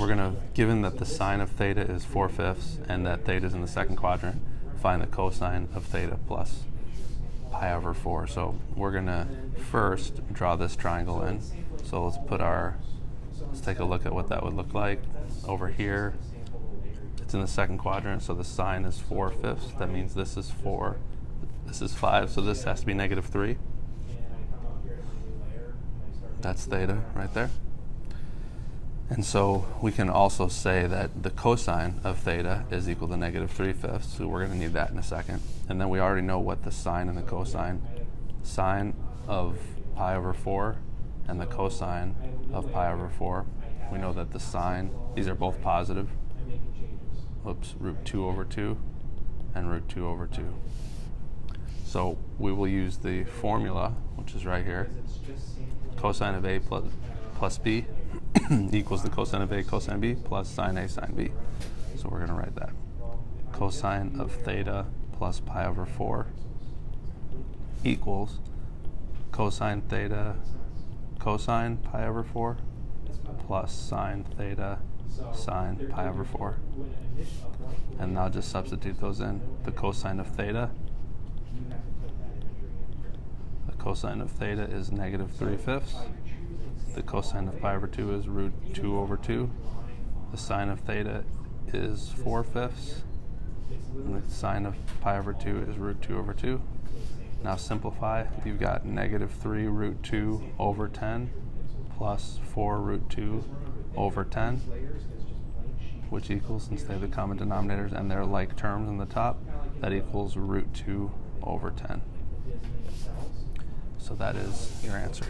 we're going to, given that the sine of theta is 4/5 and that theta is in the second quadrant, find the cosine of theta plus pi over 4. So we're going to first draw this triangle in. So let's take a look at what that would look like. Over here, it's in the second quadrant, so the sine is 4/5. That means this is 4, this is 5, so this has to be -3. That's theta right there. And so we can also say that the cosine of theta is equal to -3/5, so we're going to need that in a second. And then we already know what the sine and the cosine, sine of pi over 4 and the cosine of pi over 4. We know that the sine, these are both positive. Oops, √2/2 and √2/2. So we will use the formula, which is right here. Cosine of A plus B equals the cosine of A cosine B plus sine A sine B. So we're going to write that. Cosine of theta plus pi over 4 equals cosine theta cosine pi over 4 plus sine theta sine pi over 4. And now just substitute those in. The cosine of theta, is -3/5. The cosine of pi over 2 is √2/2. The sine of theta is 4/5. And the sine of pi over 2 is √2/2. Now simplify. You've got -3√2/10 plus 4√2/10, which equals, since they have the common denominators and they're like terms in the top, that equals √2/10. So that is your answer.